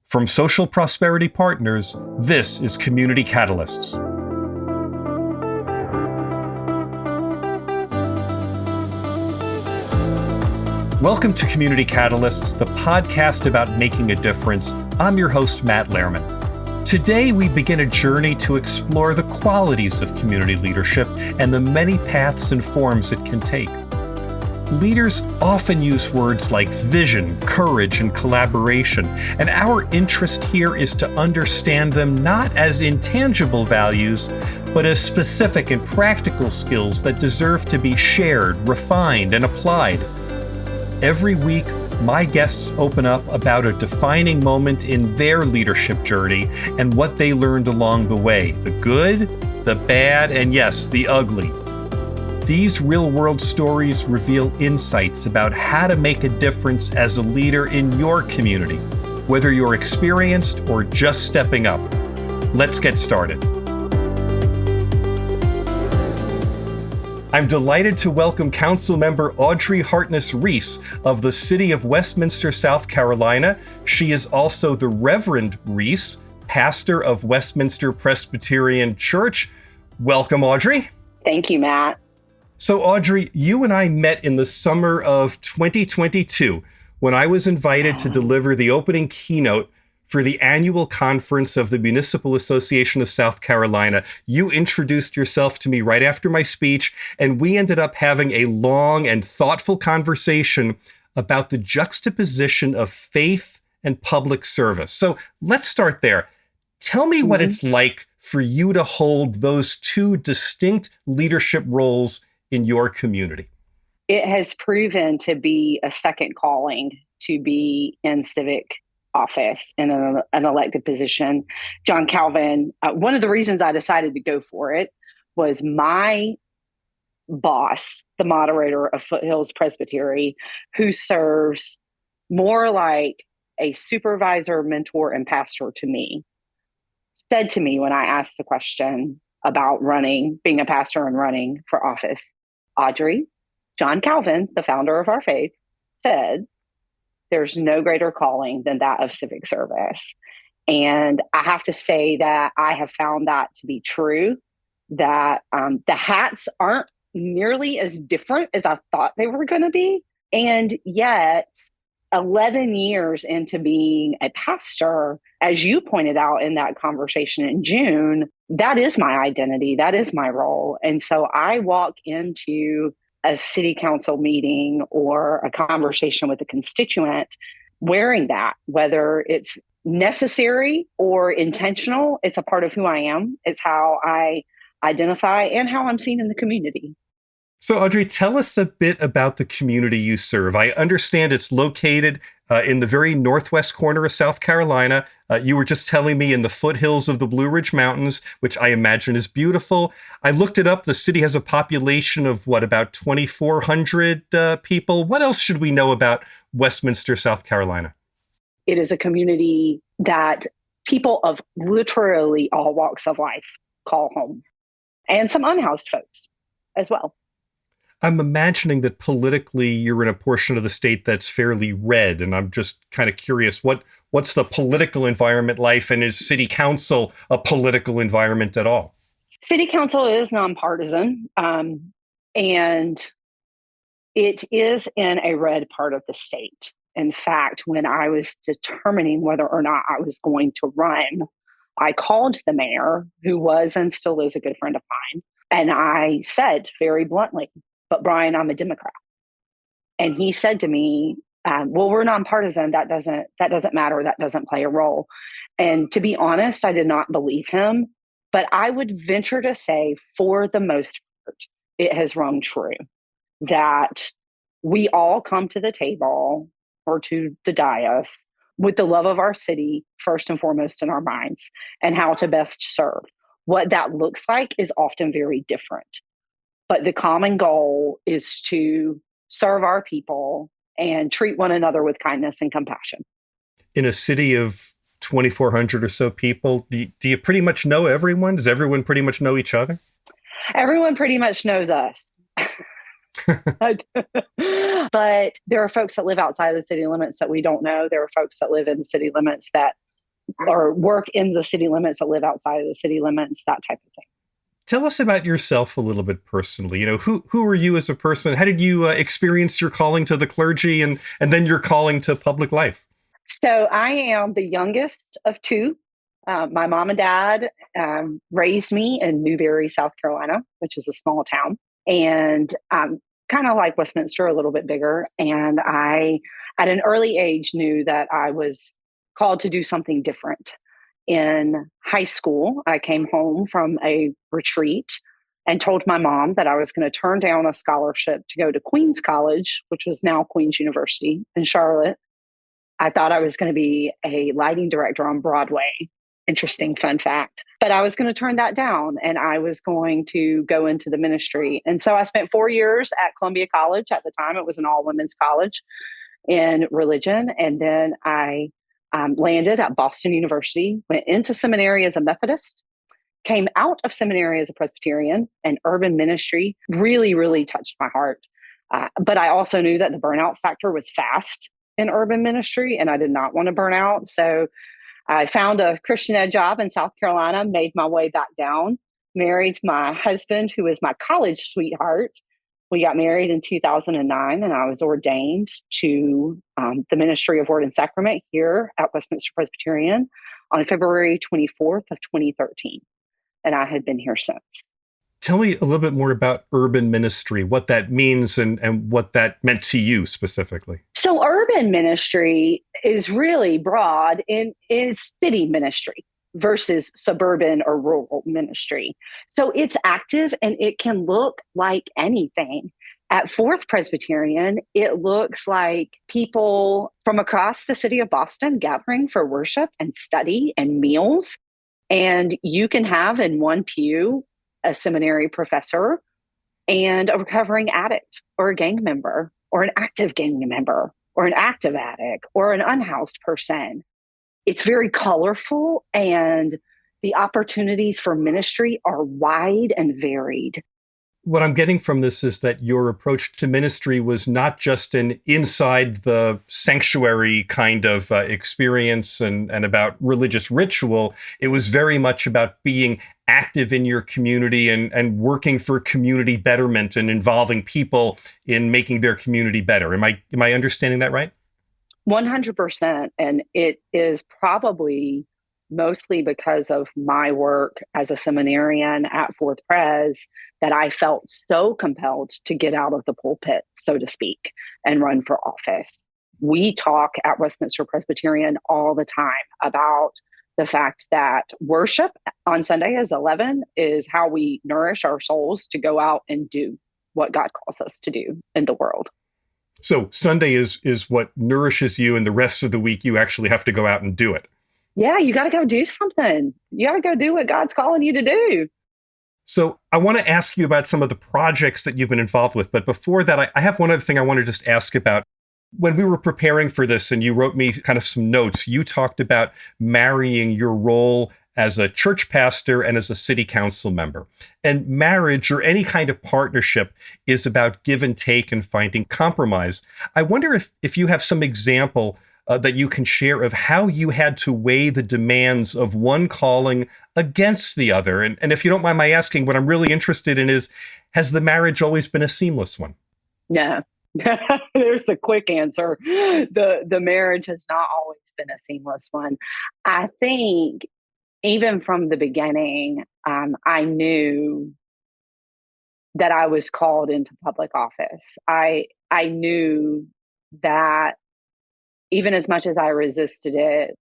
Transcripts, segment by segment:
From Social Prosperity Partners, this is Community Catalysts. Welcome to Community Catalysts, the podcast about making a difference. I'm your host, Matt Lehrman. Today, we begin a journey to explore the qualities of community leadership and the many paths and forms it can take. Leaders often use words like vision, courage, and collaboration, and our interest here is to understand them not as intangible values, but as specific and practical skills that deserve to be shared, refined, and applied. Every week, my guests open up about a defining moment in their leadership journey and what they learned along the way, the good, the bad, and yes, the ugly. These real-world stories reveal insights about how to make a difference as a leader in your community, whether you're experienced or just stepping up. Let's get started. I'm delighted to welcome Councilmember Audrey Hartness Reese of the City of Westminster, South Carolina. She is also the Reverend Reese, pastor of Westminster Presbyterian Church. Welcome, Audrey. Thank you, Matt. So, Audrey, you and I met in the summer of 2022 when I was invited to deliver the opening keynote for the annual conference of the Municipal Association of South Carolina. You introduced yourself to me right after my speech, and we ended up having a long and thoughtful conversation about the juxtaposition of faith and public service. So let's start there. Tell me what it's like for you to hold those two distinct leadership roles in your community. It has proven to be a second calling to be in civic office in an elected position. John Calvin, one of the reasons I decided to go for it was my boss, the moderator of Foothills Presbytery, who serves more like a supervisor, mentor, and pastor to me, said to me when I asked the question about being a pastor and running for office, Audrey, John Calvin, the founder of our faith, said, there's no greater calling than that of civic service. And I have to say that I have found that to be true, that the hats aren't nearly as different as I thought they were going to be. And yet, 11 years into being a pastor, as you pointed out in that conversation in June, that is my identity. That is my role. And so I walk into a city council meeting or a conversation with a constituent wearing that, whether it's necessary or intentional, it's a part of who I am. It's how I identify and how I'm seen in the community. So, Audrey, tell us a bit about the community you serve. I understand it's located in the very northwest corner of South Carolina. You were just telling me in the foothills of the Blue Ridge Mountains, which I imagine is beautiful. I looked it up. The city has a population of, about 2,400 people. What else should we know about Westminster, South Carolina? It is a community that people of literally all walks of life call home, and some unhoused folks as well. I'm imagining that politically you're in a portion of the state that's fairly red, and I'm just kind of curious, what's the political environment like, and is city council a political environment at all? City council is nonpartisan, and it is in a red part of the state. In fact, when I was determining whether or not I was going to run, I called the mayor, who was and still is a good friend of mine, and I said very bluntly, "But Brian, I'm a Democrat." And he said to me, well, we're nonpartisan. That doesn't matter. That doesn't play a role. And to be honest, I did not believe him, but I would venture to say for the most part, it has rung true that we all come to the table or to the dais with the love of our city first and foremost in our minds and how to best serve. What that looks like is often very different. But the common goal is to serve our people and treat one another with kindness and compassion. In a city of 2,400 or so people, do you pretty much know everyone? Does everyone pretty much know each other? Everyone pretty much knows us. But there are folks that live outside of the city limits that we don't know. There are folks that live in the city limits that or work in the city limits, or live outside of the city limits, that type of thing. Tell us about yourself a little bit personally. Who are you as a person? How did you experience your calling to the clergy and then your calling to public life? So I am the youngest of two. My mom and dad raised me in Newberry, South Carolina, which is a small town. And kind of like Westminster, a little bit bigger. And I, at an early age, knew that I was called to do something different. In high school, I came home from a retreat and told my mom that I was going to turn down a scholarship to go to Queens College, which was now Queens University in Charlotte. I thought I was going to be a lighting director on Broadway. Interesting fun fact. But I was going to turn that down and I was going to go into the ministry. And so I spent 4 years at Columbia College. At the time, it was an all women's college in religion. And then I landed at Boston University, went into seminary as a Methodist, came out of seminary as a Presbyterian, and urban ministry really, really touched my heart. But I also knew that the burnout factor was fast in urban ministry, and I did not want to burn out. So I found a Christian ed job in South Carolina, made my way back down, married my husband, who was my college sweetheart. We got married in 2009, and I was ordained to the Ministry of Word and Sacrament here at Westminster Presbyterian on February 24th of 2013. And I had been here since. Tell me a little bit more about urban ministry, what that means and what that meant to you specifically. So urban ministry is really broad in is city ministry versus suburban or rural ministry. So it's active and it can look like anything. At Fourth Presbyterian, it looks like people from across the city of Boston gathering for worship and study and meals. And you can have in one pew a seminary professor and a recovering addict or a gang member or an active gang member or an active addict or an unhoused person. It's very colorful and the opportunities for ministry are wide and varied. What I'm getting from this is that your approach to ministry was not just an inside the sanctuary kind of experience and about religious ritual. It was very much about being active in your community and working for community betterment and involving people in making their community better. Am I understanding that right? 100%. And it is probably mostly because of my work as a seminarian at Fourth Pres that I felt so compelled to get out of the pulpit, so to speak, and run for office. We talk at Westminster Presbyterian all the time about the fact that worship on Sunday as 11 is how we nourish our souls to go out and do what God calls us to do in the world. So Sunday is what nourishes you, and the rest of the week you actually have to go out and do it. Yeah, you got to go do something. You got to go do what God's calling you to do. So I want to ask you about some of the projects that you've been involved with. But before that, I have one other thing I want to just ask about. When we were preparing for this and you wrote me kind of some notes, you talked about marrying your role as a church pastor and as a city council member. And marriage or any kind of partnership is about give and take and finding compromise. I wonder if you have some example that you can share of how you had to weigh the demands of one calling against the other. And if you don't mind my asking, what I'm really interested in is, has the marriage always been a seamless one? Yeah. There's the quick answer. The marriage has not always been a seamless one. I think even from the beginning, I knew that I was called into public office. I knew that even as much as I resisted it,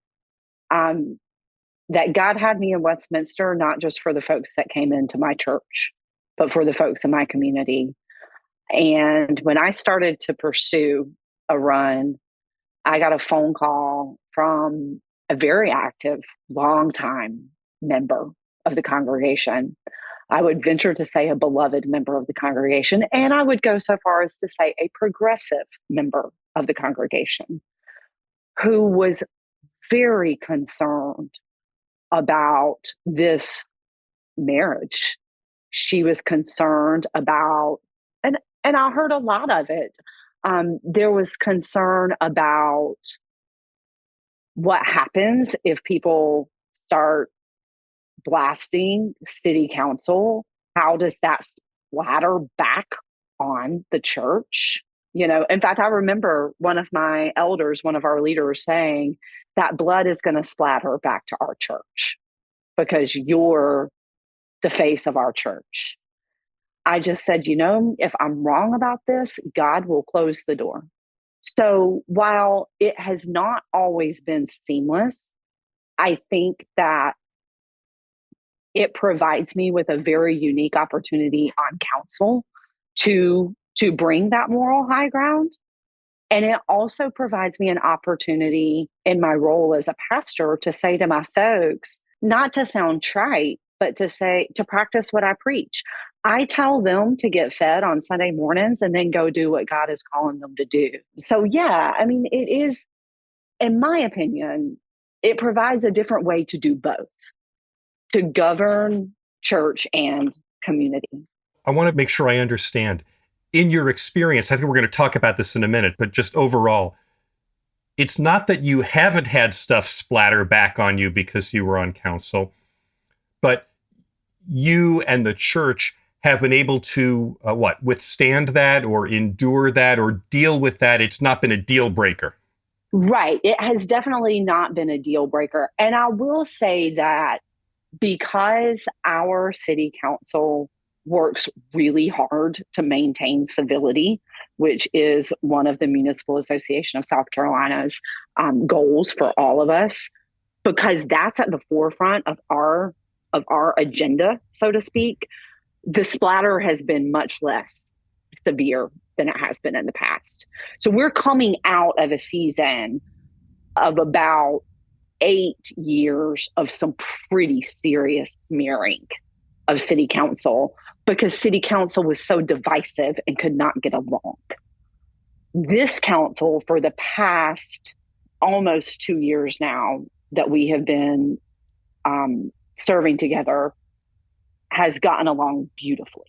that God had me in Westminster, not just for the folks that came into my church, but for the folks in my community. And when I started to pursue a run, I got a phone call from a very active, longtime member of the congregation. I would venture to say a beloved member of the congregation, and I would go so far as to say a progressive member of the congregation, who was very concerned about this marriage. She was concerned about, and I heard a lot of it. There was concern about what happens if people start blasting city council? How does that splatter back on the church? In fact, I remember one of my elders, one of our leaders saying that blood is going to splatter back to our church because you're the face of our church. I just said, if I'm wrong about this, God will close the door. So while it has not always been seamless, I think that it provides me with a very unique opportunity on council to bring that moral high ground. And it also provides me an opportunity in my role as a pastor to say to my folks, not to sound trite, but to practice what I preach. I tell them to get fed on Sunday mornings and then go do what God is calling them to do. So yeah, it is, in my opinion, it provides a different way to do both, to govern church and community. I want to make sure I understand. In your experience, I think we're going to talk about this in a minute, but just overall, it's not that you haven't had stuff splatter back on you because you were on council, but you and the church have been able to, withstand that or endure that or deal with that. It's not been a deal breaker. Right. It has definitely not been a deal breaker. And I will say that because our city council works really hard to maintain civility, which is one of the Municipal Association of South Carolina's goals for all of us, because that's at the forefront of our agenda, so to speak. The splatter has been much less severe than it has been in the past. So we're coming out of a season of about 8 years of some pretty serious smearing of city council because city council was so divisive and could not get along. This council, for the past almost 2 years now that we have been serving together, has gotten along beautifully.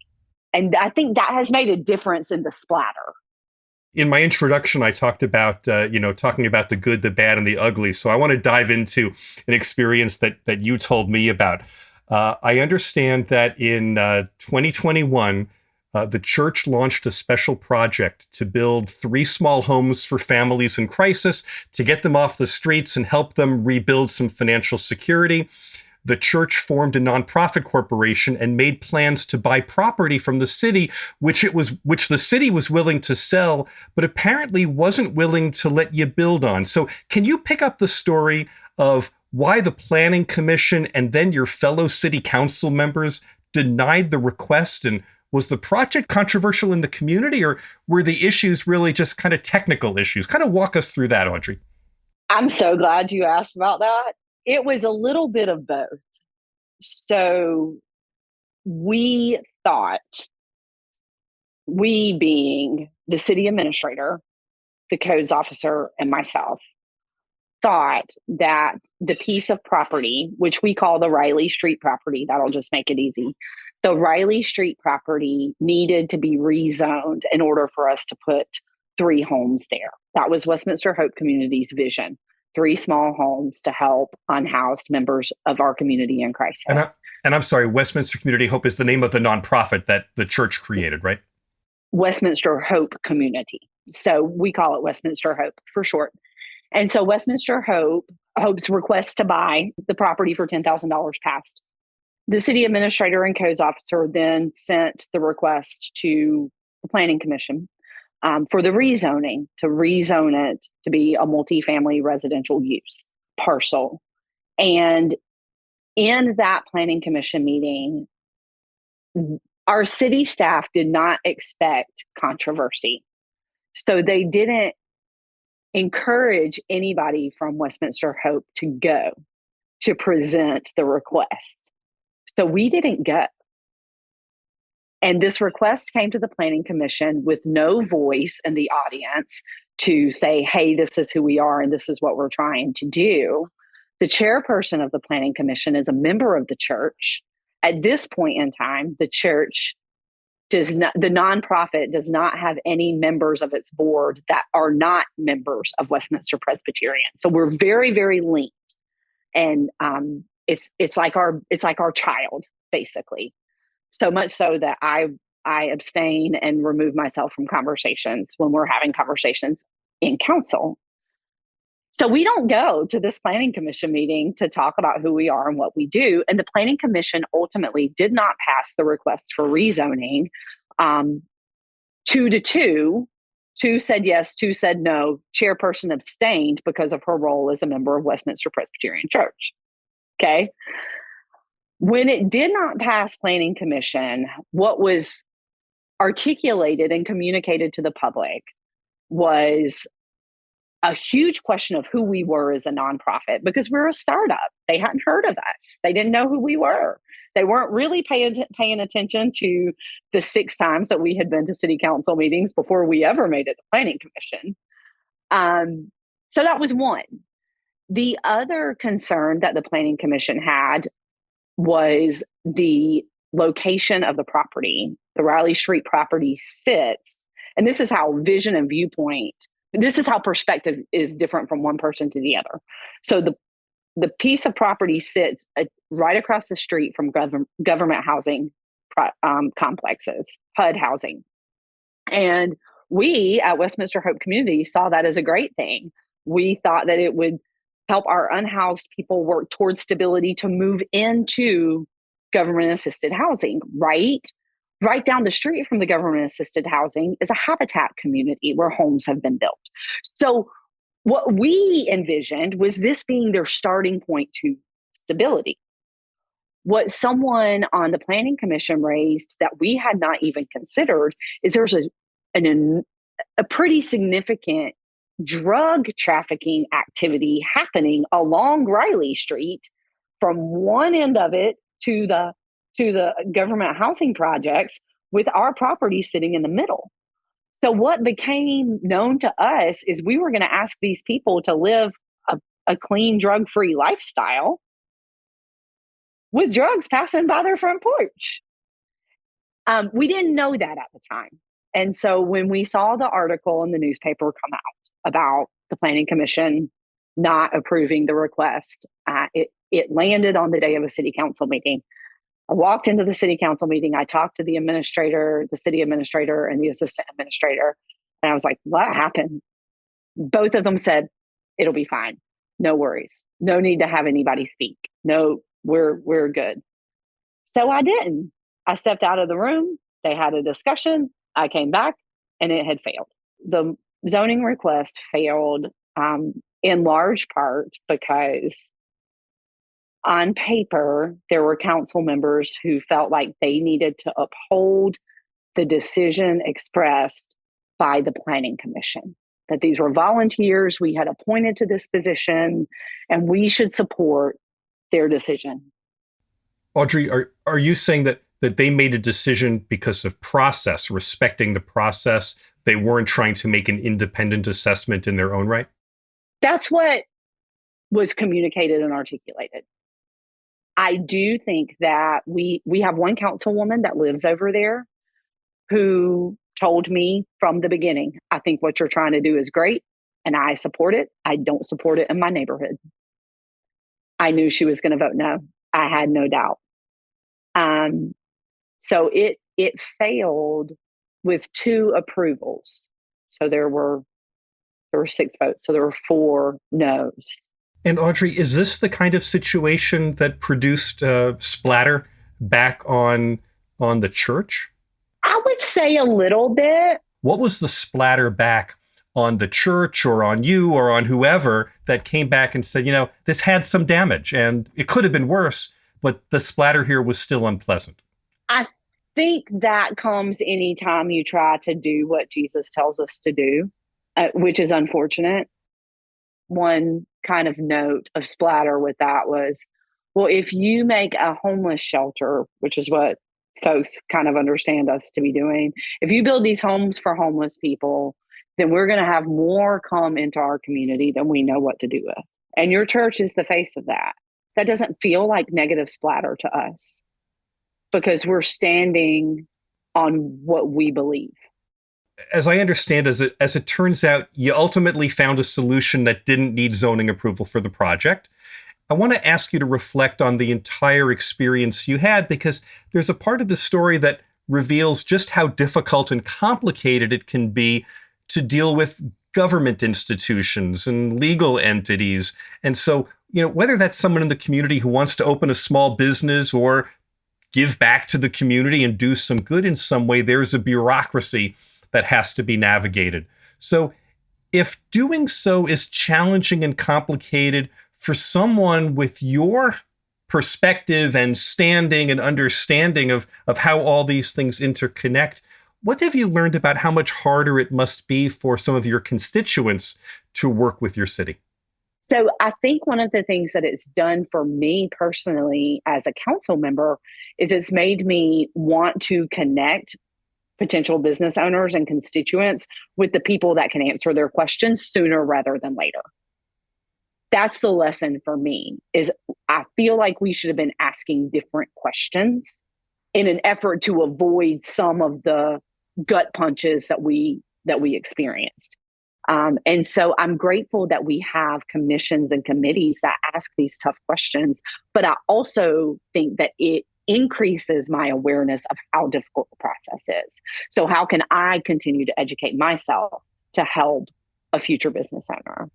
And I think that has made a difference in the splatter. In my introduction, I talked about, talking about the good, the bad, and the ugly. So I want to dive into an experience that you told me about. I understand that in 2021, the church launched a special project to build 3 small homes for families in crisis to get them off the streets and help them rebuild some financial security. The church formed a nonprofit corporation and made plans to buy property from the city, which the city was willing to sell, but apparently wasn't willing to let you build on. So can you pick up the story of why the Planning Commission and then your fellow city council members denied the request? And was the project controversial in the community, or were the issues really just kind of technical issues? Kind of walk us through that, Audrey. I'm so glad you asked about that. It was a little bit of both. So we thought, we being the city administrator, the codes officer, and myself, thought that the piece of property, which we call the Riley Street property, that'll just make it easy, the Riley Street property needed to be rezoned in order for us to put 3 homes there. That was Westminster Hope Community's vision. 3 small homes to help unhoused members of our community in crisis. And I'm sorry, Westminster Community Hope is the name of the nonprofit that the church created, right? Westminster Hope Community. So we call it Westminster Hope for short. And so Westminster Hope's request to buy the property for $10,000 passed. The city administrator and codes officer then sent the request to the Planning Commission for the rezoning, to rezone it to be a multifamily residential use parcel. And in that Planning Commission meeting, our city staff did not expect controversy. So they didn't encourage anybody from Westminster Hope to go to present the request. So we didn't go. And this request came to the Planning Commission with no voice in the audience to say, hey, this is who we are and this is what we're trying to do. The chairperson of the Planning Commission is a member of the church. At this point in time, the church the nonprofit does not have any members of its board that are not members of Westminster Presbyterian. So we're very, very linked. And it's like our child, basically. So much so that I abstain and remove myself from conversations when we're having conversations in council. So we don't go to this planning commission meeting to talk about who we are and what we do. And the planning commission ultimately did not pass the request for rezoning 2-2. 2 said yes, 2 said no. Chairperson abstained because of her role as a member of Westminster Presbyterian Church. Okay. When it did not pass planning commission, what was articulated and communicated to the public was a huge question of who we were as a nonprofit, because we're a startup. They hadn't heard of us. They didn't know who we were. They weren't really paying attention to the 6 times that we had been to city council meetings before we ever made it to planning commission. So that was one. The other concern that the planning commission had was the location of the property. The Riley Street property sits, and this is how vision and viewpoint, this is how perspective is different from one person to the other. So the piece of property sits right across the street from government housing complexes, HUD housing. And we at Westminster Hope Community saw that as a great thing. We thought that it would help our unhoused people work towards stability to move into government-assisted housing, right? Right down the street from the government-assisted housing is a habitat community where homes have been built. So what we envisioned was this being their starting point to stability. What someone on the planning commission raised that we had not even considered is there's a pretty significant drug trafficking activity happening along Riley Street from one end of it to the government housing projects, with our property sitting in the middle. So what became known to us is we were going to ask these people to live a clean, drug-free lifestyle with drugs passing by their front porch. We didn't know that at the time. And so when we saw the article in the newspaper come out about the planning commission not approving the request, it landed on the day of a city council meeting. I walked into the city council meeting. I talked to the administrator, the city administrator, and the assistant administrator. And I was like, what happened? Both of them said, it'll be fine. No worries. No need to have anybody speak. No, we're good. So I didn't. I stepped out of the room. They had a discussion. I came back and it had failed. The zoning request failed in large part because on paper, there were council members who felt like they needed to uphold the decision expressed by the planning commission, that these were volunteers we had appointed to this position and we should support their decision. Audrey, are you saying that they made a decision because of process, respecting the process? They weren't trying to make an independent assessment in their own right? That's what was communicated and articulated. I do think that we have one councilwoman that lives over there who told me from the beginning, I think what you're trying to do is great and I support it. I don't support it in my neighborhood. I knew she was going to vote no. I had no doubt. So it failed with 2 approvals. So there were 6 votes. So there were 4 no's. And Audrey, is this the kind of situation that produced splatter back on the church? I would say a little bit. What was the splatter back on the church or on you or on whoever that came back and said, this had some damage and it could have been worse, but the splatter here was still unpleasant? I think that comes anytime you try to do what Jesus tells us to do, which is unfortunate. One kind of note of splatter with that was, well, if you make a homeless shelter, which is what folks kind of understand us to be doing, if you build these homes for homeless people, then we're going to have more come into our community than we know what to do with. And your church is the face of that. That doesn't feel like negative splatter to us because we're standing on what we believe. As I understand, as it turns out, you ultimately found a solution that didn't need zoning approval for the project. I want to ask you to reflect on the entire experience you had, because there's a part of the story that reveals just how difficult and complicated it can be to deal with government institutions and legal entities. And so, whether that's someone in the community who wants to open a small business or give back to the community and do some good in some way, there's a bureaucracy that has to be navigated. So if doing so is challenging and complicated for someone with your perspective and standing and understanding of how all these things interconnect, what have you learned about how much harder it must be for some of your constituents to work with your city? So I think one of the things that it's done for me personally as a council member is it's made me want to connect potential business owners and constituents with the people that can answer their questions sooner rather than later. That's the lesson for me, is I feel like we should have been asking different questions in an effort to avoid some of the gut punches that we experienced. And so I'm grateful that we have commissions and committees that ask these tough questions, but I also think that it increases my awareness of how difficult the process is. So how can I continue to educate myself to help a future business owner?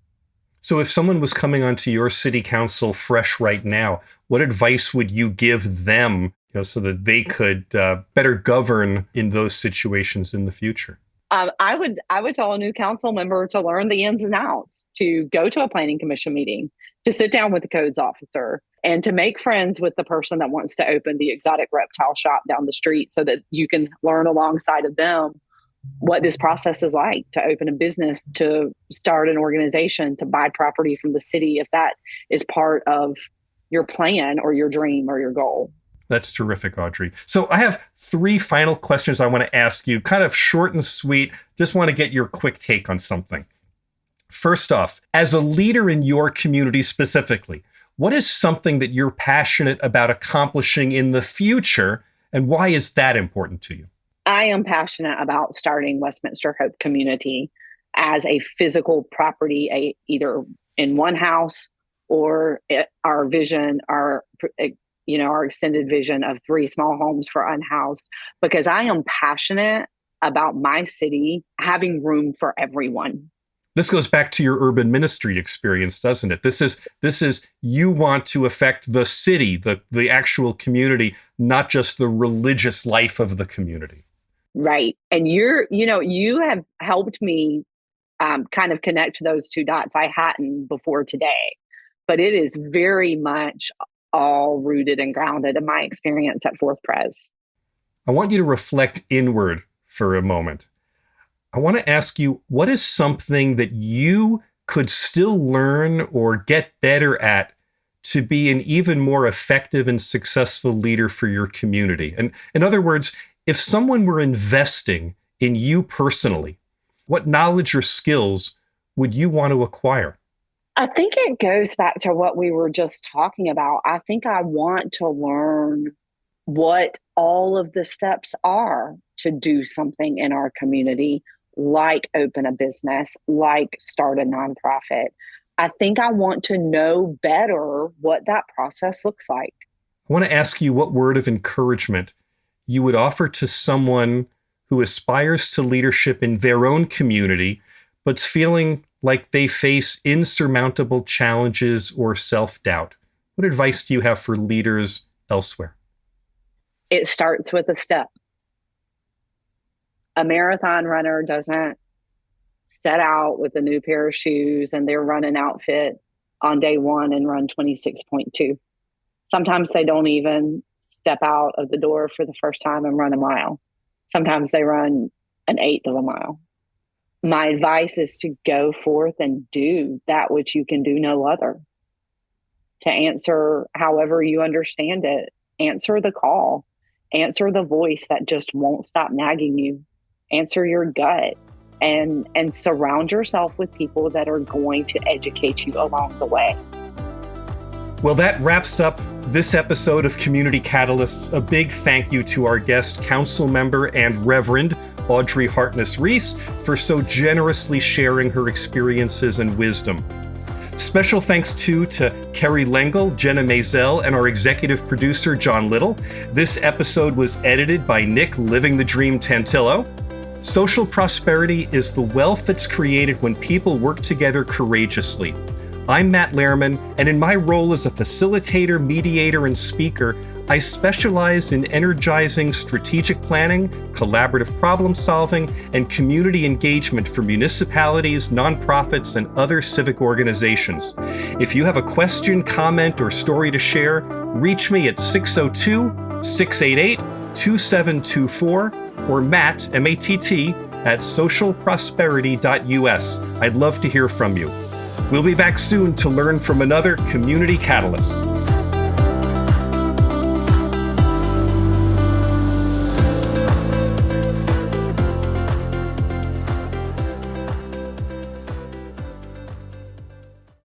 So if someone was coming onto your city council fresh right now, what advice would you give them, so that they could better govern in those situations in the future? I would tell a new council member to learn the ins and outs, to go to a planning commission meeting, to sit down with the codes officer, and to make friends with the person that wants to open the exotic reptile shop down the street, so that you can learn alongside of them what this process is like to open a business, to start an organization, to buy property from the city, if that is part of your plan or your dream or your goal. That's terrific, Audrey. So I have 3 final questions I want to ask you, kind of short and sweet. Just want to get your quick take on something. First off, as a leader in your community specifically, what is something that you're passionate about accomplishing in the future, and why is that important to you? I am passionate about starting Westminster Hope Community as a physical property, either in one house or our vision, our extended vision of 3 small homes for unhoused, because I am passionate about my city having room for everyone. This goes back to your urban ministry experience, doesn't it? This is you want to affect the city, the actual community, not just the religious life of the community. Right. And you have helped me kind of connect those 2 dots. I hadn't before today, but it is very much all rooted and grounded in my experience at Fourth Pres. I want you to reflect inward for a moment. I want to ask you, what is something that you could still learn or get better at to be an even more effective and successful leader for your community? And in other words, if someone were investing in you personally, what knowledge or skills would you want to acquire? I think it goes back to what we were just talking about. I think I want to learn what all of the steps are to do something in our community, like open a business, like start a nonprofit. I think I want to know better what that process looks like. I want to ask you what word of encouragement you would offer to someone who aspires to leadership in their own community, but's feeling like they face insurmountable challenges or self-doubt. What advice do you have for leaders elsewhere? It starts with a step. A marathon runner doesn't set out with a new pair of shoes and their running outfit on day 1 and run 26.2. Sometimes they don't even step out of the door for the first time and run a mile. Sometimes they run an eighth of a mile. My advice is to go forth and do that which you can do no other. To answer however you understand it, answer the call, answer the voice that just won't stop nagging you, answer your gut, and surround yourself with people that are going to educate you along the way. Well, that wraps up this episode of Community Catalysts. A big thank you to our guest, council member and Reverend Audrey Hartness Reese, for so generously sharing her experiences and wisdom. Special thanks too to Kerry Lengel, Jenna Maisel, and our executive producer, John Little. This episode was edited by Nick Living the Dream Tantillo. Social prosperity is the wealth that's created when people work together courageously. I'm Matt Lehrman, and in my role as a facilitator, mediator, and speaker, I specialize in energizing strategic planning, collaborative problem solving, and community engagement for municipalities, nonprofits, and other civic organizations. If you have a question, comment, or story to share, reach me at 602-688-2724 or Matt, M-A-T-T, at socialprosperity.us. I'd love to hear from you. We'll be back soon to learn from another Community Catalyst.